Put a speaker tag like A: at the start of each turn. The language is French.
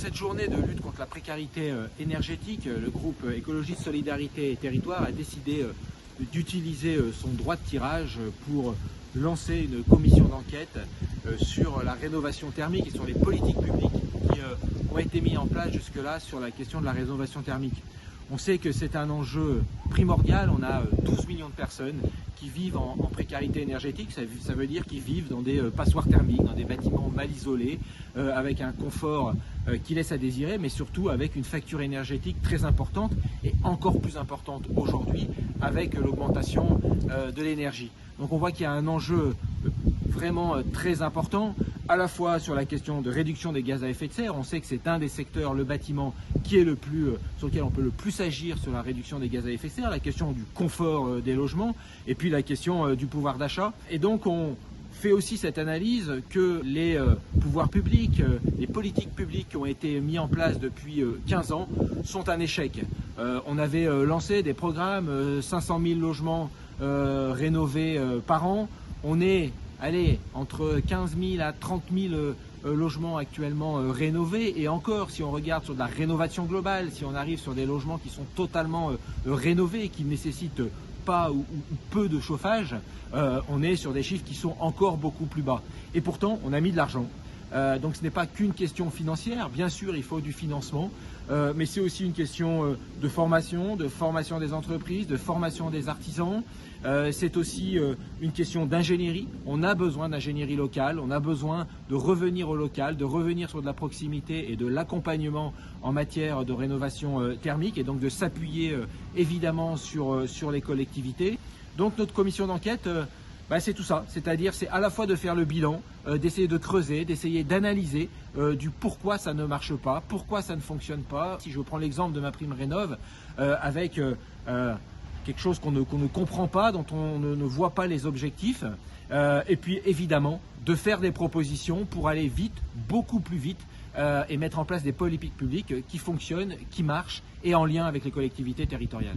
A: Cette journée de lutte contre la précarité énergétique, le groupe Écologiste Solidarité et Territoire a décidé d'utiliser son droit de tirage pour lancer une commission d'enquête sur la rénovation thermique et sur les politiques publiques qui ont été mises en place jusque-là sur la question de la rénovation thermique. On sait que c'est un enjeu primordial. On a 12 millions de personnes qui vivent en précarité énergétique. Ça veut dire qu'ils vivent dans des passoires thermiques, dans des bâtiments mal isolés, avec un confort qui laisse à désirer, mais surtout avec une facture énergétique très importante et encore plus importante aujourd'hui avec l'augmentation de l'énergie. Donc on voit qu'il y a un enjeu vraiment très important, à la fois sur la question de réduction des gaz à effet de serre. On sait que c'est un des secteurs, le bâtiment, qui est sur lequel on peut le plus agir sur la réduction des gaz à effet de serre, la question du confort des logements et puis la question du pouvoir d'achat. Et donc on fait aussi cette analyse que les pouvoirs publics, les politiques publiques qui ont été mis en place depuis 15 ans sont un échec. On avait lancé des programmes, 500 000 logements rénovés par an. On est entre 15 000 à 30 000 logements actuellement rénovés, et encore, si on regarde sur de la rénovation globale, si on arrive sur des logements qui sont totalement rénovés, qui ne nécessitent pas ou peu de chauffage, on est sur des chiffres qui sont encore beaucoup plus bas. Et pourtant, on a mis de l'argent. Donc ce n'est pas qu'une question financière. Bien sûr, il faut du financement, mais c'est aussi une question de formation des entreprises, de formation des artisans. C'est aussi une question d'ingénierie. On a besoin d'ingénierie locale, on a besoin de revenir au local, de revenir sur de la proximité et de l'accompagnement en matière de rénovation thermique, et donc de s'appuyer évidemment sur les collectivités. Donc notre commission d'enquête, c'est tout ça, c'est-à-dire c'est à la fois de faire le bilan, d'essayer de creuser, d'essayer d'analyser du pourquoi ça ne marche pas, pourquoi ça ne fonctionne pas. Si je prends l'exemple de MaPrimeRénov', avec quelque chose qu'on ne comprend pas, dont on ne voit pas les objectifs, et puis évidemment de faire des propositions pour aller vite, beaucoup plus vite, et mettre en place des politiques publiques qui fonctionnent, qui marchent et en lien avec les collectivités territoriales.